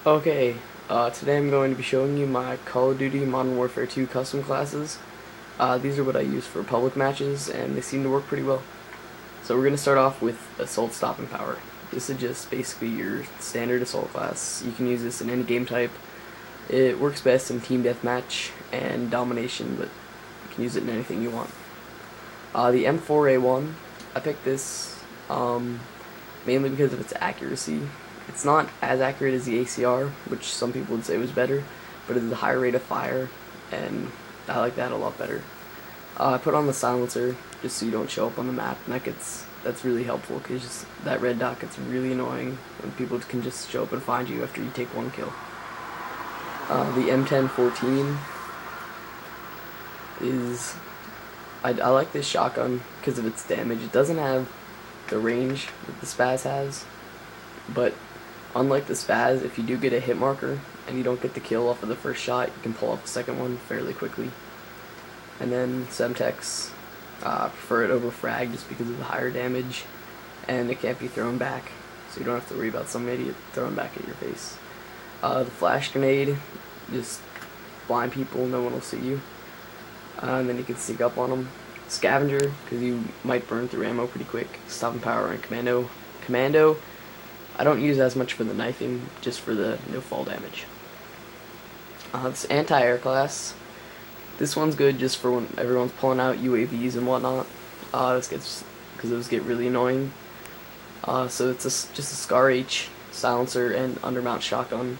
Okay, today I'm going to be showing you my Call of Duty Modern Warfare 2 custom classes. These are what I use for public matches, and they seem to work pretty well. So we're going to start off with Assault Stopping Power. This is just basically your standard assault class. You can use this in any game type. It works best in Team Deathmatch and Domination, but you can use it in anything you want. The M4A1, I picked this mainly because of its accuracy. It's not as accurate as the ACR, which some people would say was better, but it is a higher rate of fire, and I like that a lot better. I put on the silencer just so you don't show up on the map, and that's really helpful because that red dot gets really annoying when people can just show up and find you after you take one kill. The M1014 is I like this shotgun because of its damage. It doesn't have the range that the Spaz has, but unlike the Spaz, if you do get a hit marker and you don't get the kill off of the first shot, you can pull off the second one fairly quickly. And then Semtex, prefer it over frag just because of the higher damage, and it can't be thrown back, so you don't have to worry about some idiot throwing back at your face. The flash grenade, just blind people, no one will see you, and then you can sneak up on them. Scavenger, because you might burn through ammo pretty quick. Stopping Power and Commando, I don't use as much for the knifing, just for the no fall damage. This anti-air class, this one's good just for when everyone's pulling out UAVs and whatnot. Because those get really annoying. So it's just a Scar H silencer and undermount shotgun,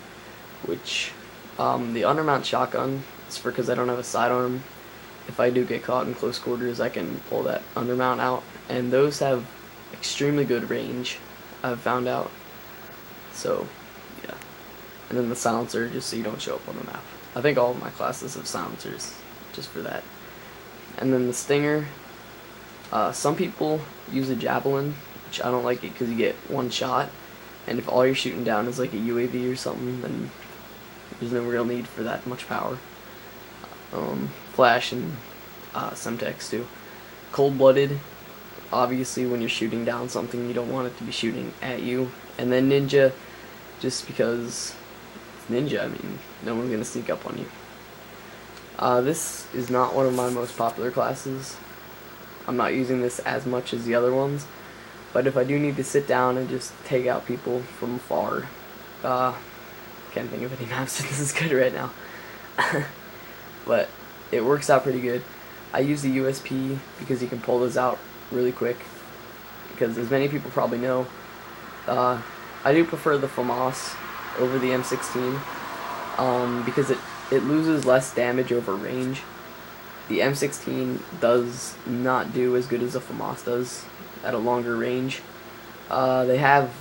which the undermount shotgun is for because I don't have a sidearm. If I do get caught in close quarters, I can pull that undermount out, and those have extremely good range, I've found out. So, yeah. And then the silencer, just so you don't show up on the map. I think all of my classes have silencers, just for that. And then the Stinger, some people use a Javelin, which I don't like it because you get one shot, and if all you're shooting down is like a UAV or something, then there's no real need for that much power. Flash and Semtex too. Cold-blooded, obviously when you're shooting down something you don't want it to be shooting at you. And then Ninja, just because it's Ninja, I mean, no one's gonna sneak up on you. This is not one of my most popular classes. I'm not using this as much as the other ones, but if I do need to sit down and just take out people from afar, can't think of any maps that this is good right now. But it works out pretty good. I use the USP because you can pull those out really quick, because as many people probably know, I do prefer the FAMAS over the M16 because it loses less damage over range. The M16 does not do as good as the FAMAS does at a longer range. They have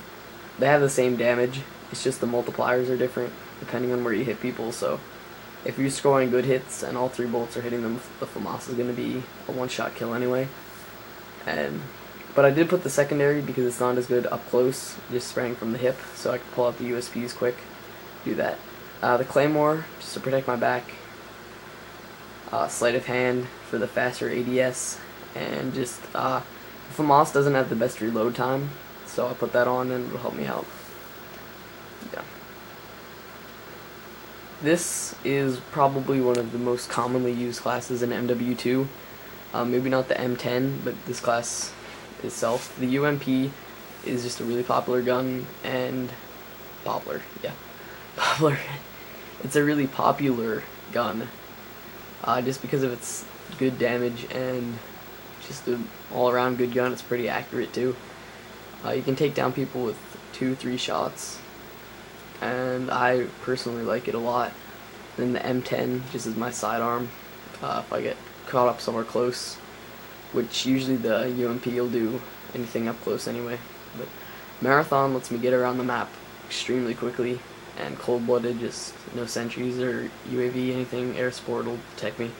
the same damage, it's just the multipliers are different depending on where you hit people. So if you're scoring good hits and all 3 bullets are hitting them, the FAMAS is going to be a one-shot kill anyway. But I did put the secondary because it's not as good up close, just spraying from the hip, so I can pull out the USPs quick, do that. The Claymore, just to protect my back. Sleight of Hand for the faster ADS, and just, FAMAS doesn't have the best reload time, so I put that on and it'll help me out. Yeah. This is probably one of the most commonly used classes in MW2. Maybe not the M10, but this class itself. The UMP is just a really popular gun, and popular. It's a really popular gun, just because of its good damage and just an all-around good gun. It's pretty accurate too. You can take down people with 2-3 shots, and I personally like it a lot. Then the M10 just is my sidearm. If I get caught up somewhere close, which usually the UMP will do anything up close anyway. But Marathon lets me get around the map extremely quickly, and Cold-blooded, just no sentries or UAV, anything, air support will protect me.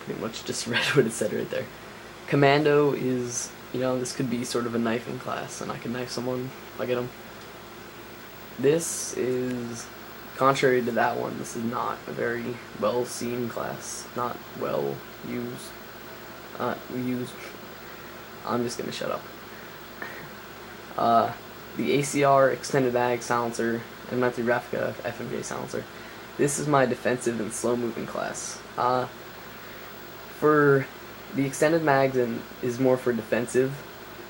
Pretty much just read what it said right there. Commando is, this could be sort of a knifing class, and I can knife someone if I get them. This is, contrary to that one, this is not a very well seen class, not well used. I'm just gonna shut up. the ACR extended mag silencer, and MW2 FMJ silencer. This is my defensive and slow moving class. For the extended mags is more for defensive.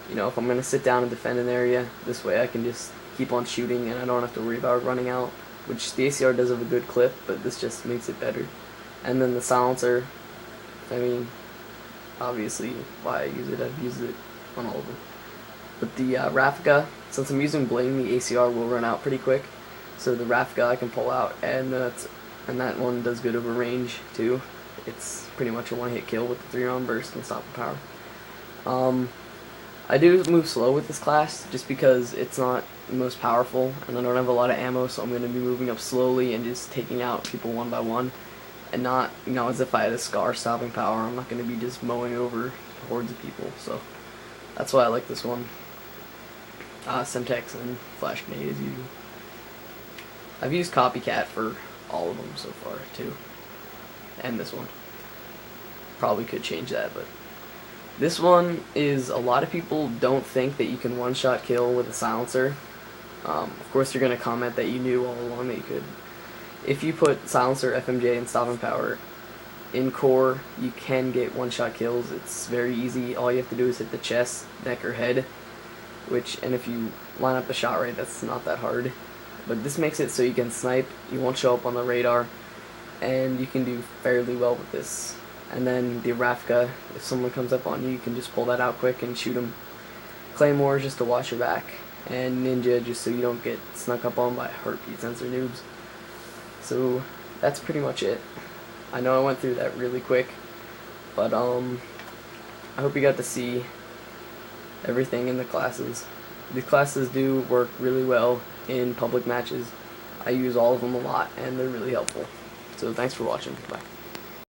You know, if I'm gonna sit down and defend an area, this way I can just keep on shooting and I don't have to worry about running out. Which the ACR does have a good clip, but this just makes it better. And then the silencer, I mean, obviously why I use it, I've used it on all of them. But the Raffica, since I'm using bling, the ACR will run out pretty quick. So the Raffica I can pull out, and that one does good over range too. It's pretty much a one-hit kill with the 3-round burst and stop and power. I do move slow with this class just because it's not the most powerful, and I don't have a lot of ammo, so I'm going to be moving up slowly and just taking out people one by one, and not, you know, as if I had a Scar stopping power. I'm not going to be just mowing over hordes of people, so that's why I like this one. Semtex and Flash Grenade as usual. I've used Copycat for all of them so far too, and this one. Probably could change that, but this one is, a lot of people don't think that you can one-shot kill with a silencer. Of course you're going to comment that you knew all along that you could. If you put silencer, FMJ, and stopping power in core, you can get one-shot kills. It's very easy. All you have to do is hit the chest, neck, or head. And if you line up the shot right, that's not that hard. But this makes it so you can snipe, you won't show up on the radar, and you can do fairly well with this. And then the Raffica, if someone comes up on you, you can just pull that out quick and shoot them. Claymore just to watch your back, and Ninja just so you don't get snuck up on by heartbeat sensor noobs. So that's pretty much it. I know I went through that really quick, but I hope you got to see everything in the classes. These classes do work really well in public matches. I use all of them a lot, and they're really helpful. So thanks for watching. Bye.